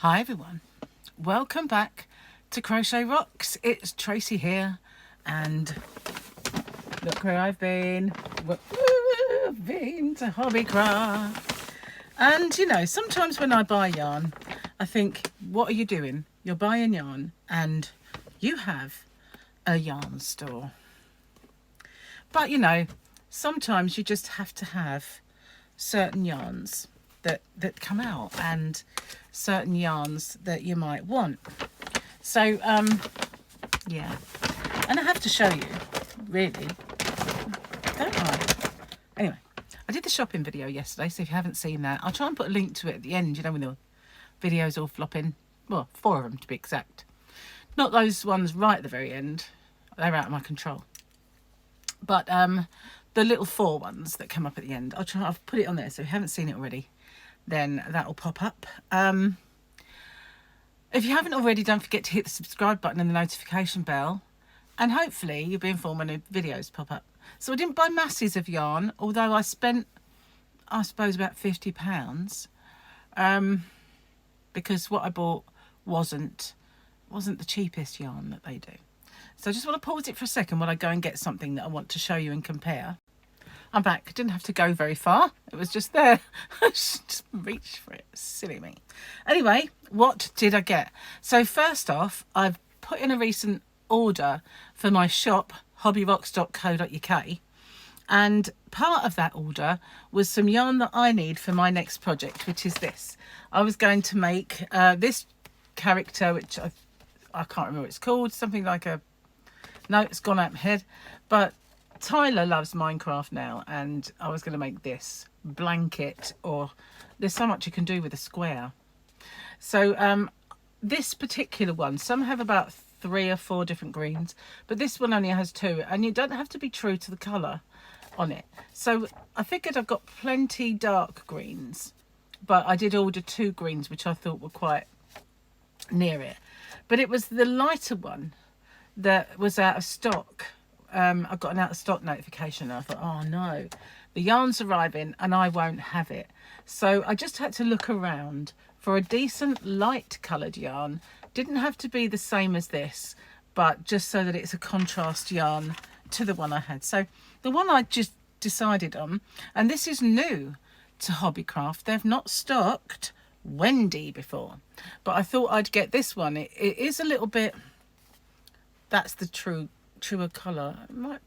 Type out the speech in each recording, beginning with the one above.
Hi everyone, welcome back to Crochet Rocks. It's Tracy here, and look where I've been. I've been to HobbyCraft. And you know, sometimes when I buy yarn, I think, what are you doing? You're buying yarn and you have a yarn store. But you know, sometimes you just have to have certain yarns that come out, and certain yarns that you might want. So yeah, and I have to show you, really, don't I? Anyway, I did the shopping video yesterday, so if you haven't seen that, I'll try and put a link to it at the end, you know, when the video's all flopping. Well, 4 of them to be exact, not those ones right at the very end, they're out of my control. But the little 4 ones that come up at the end, I'll put it on there, so if you haven't seen it already, then that will pop up. If you haven't already, don't forget to hit the subscribe button and the notification bell, and hopefully you'll be informed when the videos pop up. So I didn't buy masses of yarn, although I spent, I suppose, about £50, because what I bought wasn't the cheapest yarn that they do. So I just want to pause it for a second while I go and get something that I want to show you and compare. I'm back. I didn't have to go very far. It was just there. I just reached for it. Silly me. Anyway, what did I get? So first off, I've put in a recent order for my shop, hobbyrocks.co.uk. And part of that order was some yarn that I need for my next project, which is this. I was going to make this character, which I can't remember what it's called. Something like a... No, it's gone out my head. But Tyler loves Minecraft now, and I was going to make this blanket, or there's so much you can do with a square. So this particular one, some have about 3 or 4 different greens, but this one only has 2, and you don't have to be true to the colour on it. So I figured I've got plenty dark greens, but I did order 2 greens which I thought were quite near it. But it was the lighter one that was out of stock. I got an out of stock notification, and I thought, oh no, the yarn's arriving and I won't have it. So I just had to look around for a decent light coloured yarn. Didn't have to be the same as this, but just so that it's a contrast yarn to the one I had. So the one I just decided on, and this is new to HobbyCraft, they've not stocked Wendy before, but I thought I'd get this one. It is a little bit, that's the truer colour. It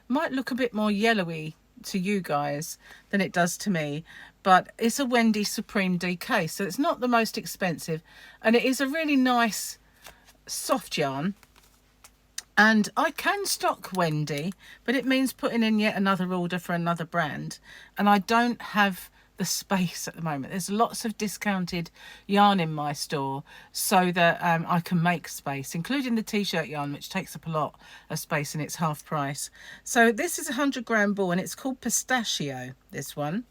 might look a bit more yellowy to you guys than it does to me, but it's a Wendy Supreme DK, so it's not the most expensive, and it is a really nice soft yarn. And I can stock Wendy, but it means putting in yet another order for another brand, and I don't have the space at the moment. There's lots of discounted yarn in my store so that I can make space, including the t-shirt yarn, which takes up a lot of space and it's half price. So this is a 100-gram ball, and it's called Pistachio, this one.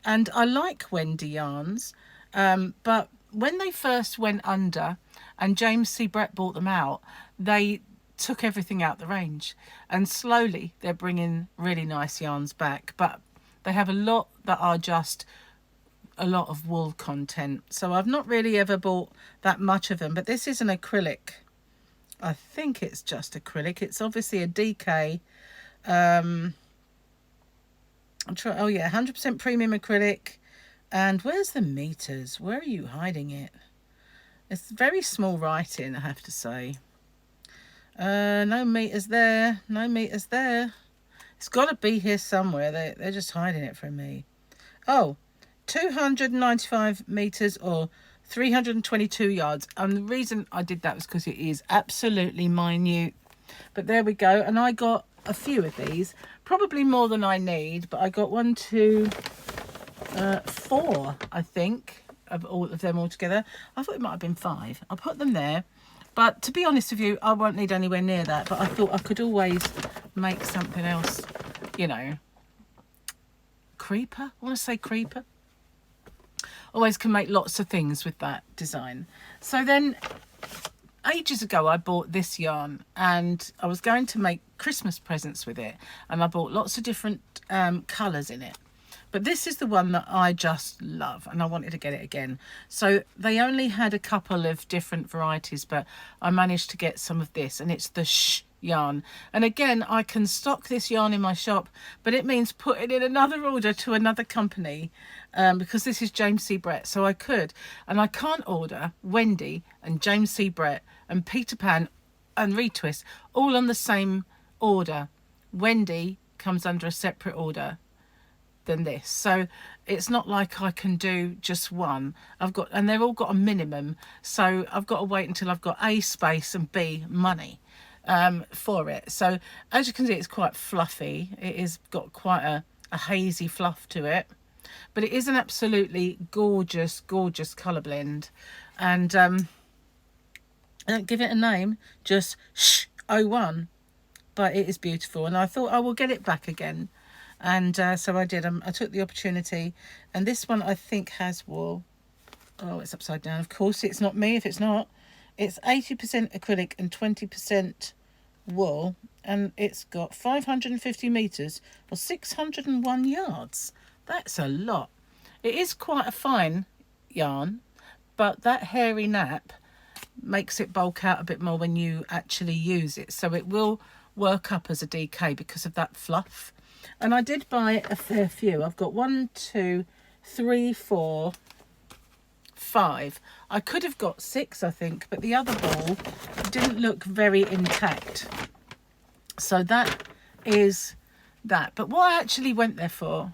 And I like Wendy yarns, but when they first went under and James C. Brett bought them out, they took everything out the range, and slowly they're bringing really nice yarns back, but they have a lot that are just a lot of wool content. So I've not really ever bought that much of them, but this is an acrylic. I think it's just acrylic. It's obviously a DK. Oh yeah, 100% premium acrylic. And where's the meters? Where are you hiding it? It's very small writing, I have to say. No meters there. No meters there. It's got to be here somewhere. They're just hiding it from me. Oh, 295 meters or 322 yards. And the reason I did that was because it is absolutely minute. But there we go. And I got a few of these, probably more than I need. But I got 1, 2, 4, I think, of all of them all together. I thought it might have been 5. I'll put them there. But to be honest with you, I won't need anywhere near that. But I thought I could always make something else, you know. Creeper? I want to say creeper. Always can make lots of things with that design. So then, ages ago, I bought this yarn, and I was going to make Christmas presents with it. And I bought lots of different colours in it. But this is the one that I just love, and I wanted to get it again. So they only had a couple of different varieties, but I managed to get some of this, and it's the Shh yarn. And again, I can stock this yarn in my shop, but it means putting in another order to another company, because this is James C. Brett. So I could, and I can't order Wendy and James C. Brett and Peter Pan and Retwist all on the same order. Wendy comes under a separate order than this, so it's not like I can do just one. And they've all got a minimum, so I've got to wait until I've got A, space, and B, money for it. So as you can see, it's quite fluffy. It is got quite a hazy fluff to it, but it is an absolutely gorgeous color blend. And I don't give it a name, just Shh 01, but it is beautiful, and I thought I will get it back again. And so I did. I took the opportunity, and this one I think has wool. Oh, it's upside down. Of course, it's not me if it's not. It's 80% acrylic and 20% wool, and it's got 550 meters or 601 yards. That's a lot. It is quite a fine yarn, but that hairy nap makes it bulk out a bit more when you actually use it, so it will work up as a DK because of that fluff. And I did buy a fair few. I've got 1, 2, 3, 4, 5. I could have got 6, I think, but the other ball didn't look very intact. So that is that. But what I actually went there for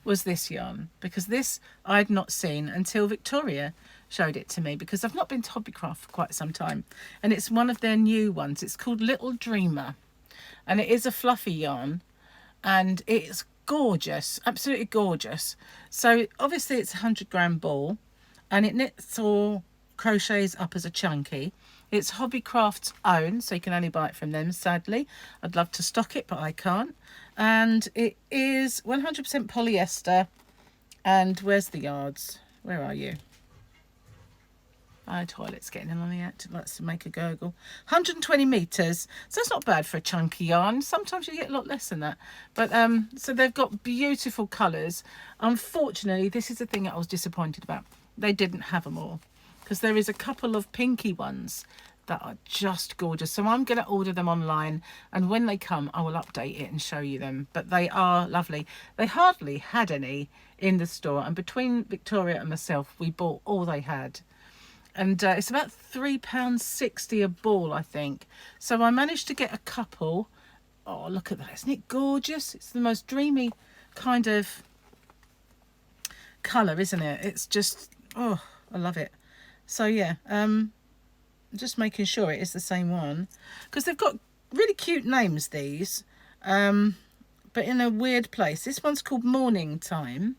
was this yarn, because this I'd not seen until Victoria showed it to me, because I've not been to HobbyCraft for quite some time, and it's one of their new ones. It's called Little Dreamer, and it is a fluffy yarn, and it's gorgeous, absolutely gorgeous. So obviously it's a 100-gram ball, and it knits or crochets up as a chunky. It's HobbyCraft's own, so you can only buy it from them, sadly. I'd love to stock it, but I can't. And it is 100% polyester. And where's the yards? Where are you? My toilet's getting in on the act. It likes to make a gurgle. 120 meters. So that's not bad for a chunky yarn. Sometimes you get a lot less than that. But so they've got beautiful colours. Unfortunately, this is the thing that I was disappointed about. They didn't have them all, because there is a couple of pinky ones that are just gorgeous. So I'm going to order them online, and when they come I will update it and show you them. But they are lovely. They hardly had any in the store, and between Victoria and myself we bought all they had. And it's about £3.60 a ball, I think. So I managed to get a couple. Oh, look at that. Isn't it gorgeous? It's the most dreamy kind of colour, isn't it? It's just, oh, I love it. So yeah, just making sure it is the same one, because they've got really cute names, these, but in a weird place. This one's called Morning Time.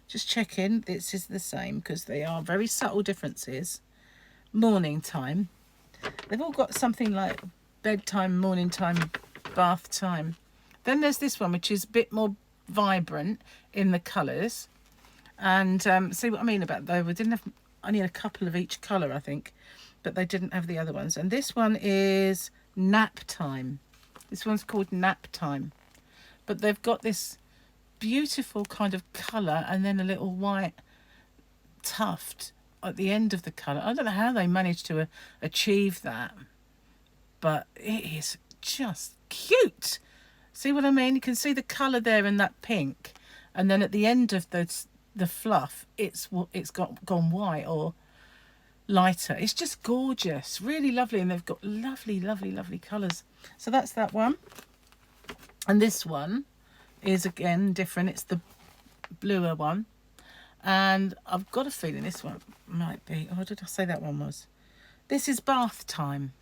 Just checking this is the same, because they are very subtle differences. Morning Time. They've all got something like bedtime, morning time, bath time. Then there's this one, which is a bit more vibrant in the colours. And see what I mean about though, we didn't have, I need a couple of each colour, I think, but they didn't have the other ones. And this one is Nap Time. This one's called Nap Time, but they've got this beautiful kind of colour and then a little white tuft at the end of the colour. I don't know how they managed to achieve that, but it is just cute. See what I mean? You can see the colour there in that pink, and then at the end of the fluff it's gone white or lighter. It's just gorgeous, really lovely, and they've got lovely colours. So that's that one. And this one is again different. It's the bluer one, and I've got a feeling this one might be, oh, did I say that one was? This is Bath Time,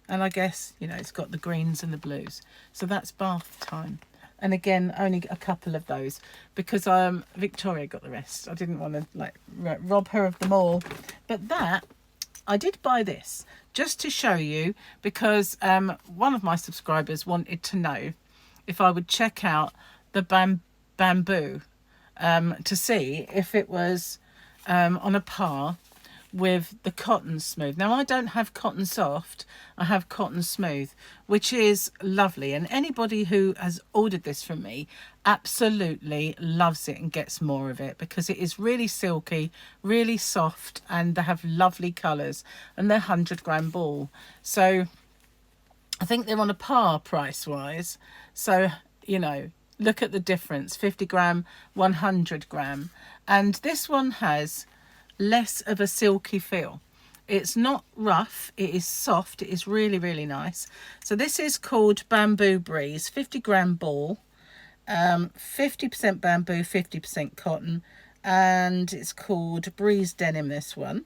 and I guess, you know, it's got the greens and the blues, so that's Bath Time. And again, only a couple of those, because Victoria got the rest. I didn't want to like rob her of them all. But that, I did buy this just to show you, because one of my subscribers wanted to know if I would check out the bamboo to see if it was on a par with the cotton smooth. Now I don't have cotton soft, I have cotton smooth, which is lovely, and anybody who has ordered this from me absolutely loves it and gets more of it because it is really silky, really soft, and they have lovely colours, and they're 100-gram ball. So I think they're on a par price wise. So, you know, look at the difference, 50-gram, 100-gram. And this one has less of a silky feel. It's not rough, it is soft, it is really, really nice. So this is called Bamboo Breeze, 50-gram ball, 50% bamboo, 50% cotton, and it's called Breeze Denim, this one.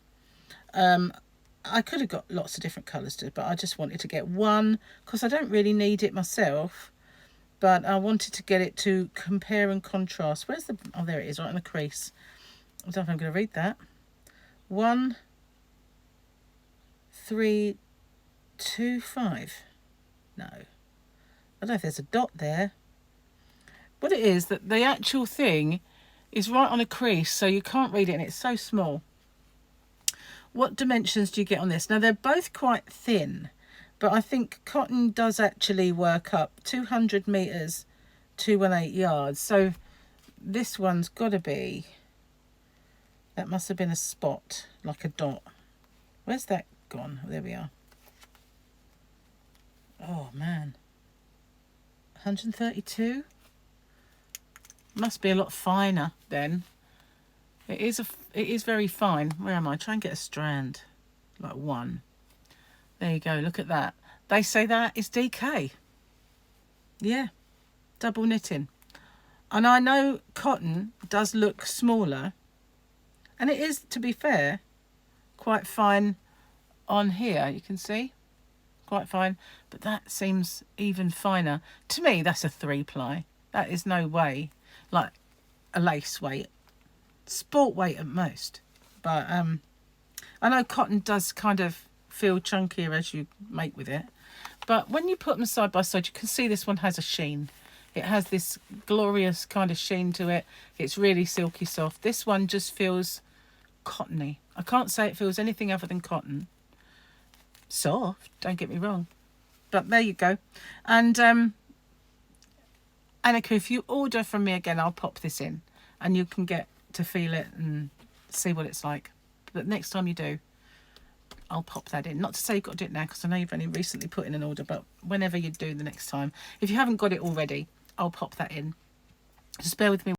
I could have got lots of different colours to, but I just wanted to get one because I don't really need it myself, but I wanted to get it to compare and contrast. Where's the, oh, there it is, right in the crease. I don't know if I'm going to read that. 1, 3, 2, 5. No, I don't know if there's a dot there. What it is, that the actual thing is right on a crease, so you can't read it, and it's so small. What dimensions do you get on this? Now, they're both quite thin, but I think cotton does actually work up 200 metres, 218 yards. So this one's got to be, that must have been a spot, like a dot. Where's that gone? Oh, there we are. Oh, man. 132? Must be a lot finer then. It is very fine. Where am I? Try and get a strand. Like one. There you go. Look at that. They say that is DK. Yeah. Double knitting. And I know cotton does look smaller. And it is, to be fair, quite fine on here. You can see. Quite fine. But that seems even finer. To me, that's a 3-ply. That is no way. Like a lace weight. Sport weight at most. But I know cotton does kind of feel chunkier as you make with it. But when you put them side by side, you can see this one has a sheen. It has this glorious kind of sheen to it. It's really silky soft. This one just feels cottony. I can't say it feels anything other than cotton. Soft, don't get me wrong. But there you go. And Annika, if you order from me again, I'll pop this in and you can get to feel it and see what it's like. But next time you do, I'll pop that in. Not to say you've got to do it now, because I know you've only recently put in an order, but whenever you do the next time, if you haven't got it already, I'll pop that in. Just bear with me.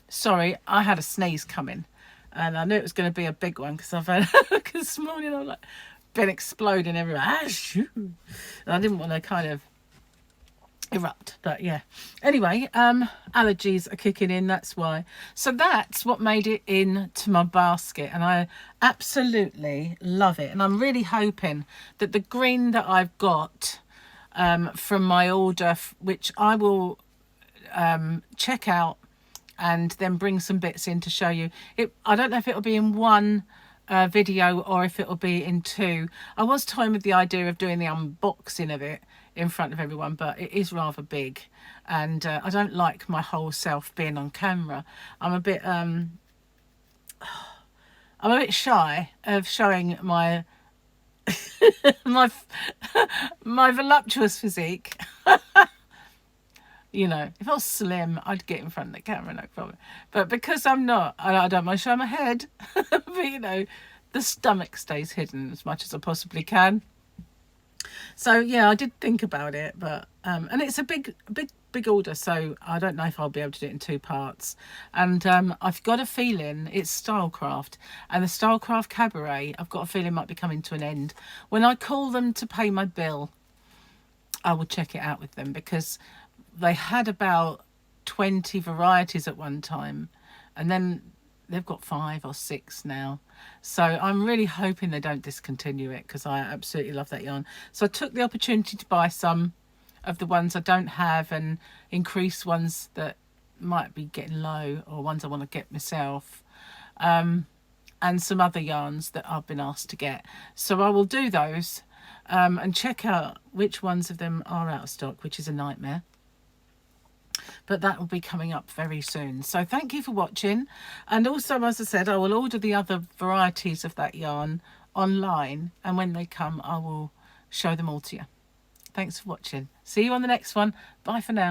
Sorry, I had a sneeze coming and I knew it was going to be a big one because I've had this morning I've like been exploding everywhere. And I didn't want to kind of erupt, but yeah, anyway, allergies are kicking in, that's why. So that's what made it into my basket, and I absolutely love it. And I'm really hoping that the green that I've got from my order, which I will check out and then bring some bits in to show you it. I don't know if it'll be in one video or if it'll be in 2. I was toying with the idea of doing the unboxing of it in front of everyone, but it is rather big, and I don't like my whole self being on camera. I'm a bit shy of showing my my voluptuous physique. You know, if I was slim, I'd get in front of the camera, no problem. But because I'm not, I don't mind showing my head. But, you know, the stomach stays hidden as much as I possibly can. So, yeah, I did think about it. But and it's a big order, so I don't know if I'll be able to do it in 2 parts. And I've got a feeling it's Stylecraft. And the Stylecraft Cabaret, I've got a feeling might be coming to an end. When I call them to pay my bill, I will check it out with them, because they had about 20 varieties at one time, and then they've got 5 or 6 now. So I'm really hoping they don't discontinue it, because I absolutely love that yarn. So I took the opportunity to buy some of the ones I don't have and increase ones that might be getting low, or ones I want to get myself, and some other yarns that I've been asked to get. So I will do those and check out which ones of them are out of stock, which is a nightmare. But that will be coming up very soon. So thank you for watching. And also, as I said, I will order the other varieties of that yarn online, and when they come, I will show them all to you. Thanks for watching. See you on the next one. Bye for now.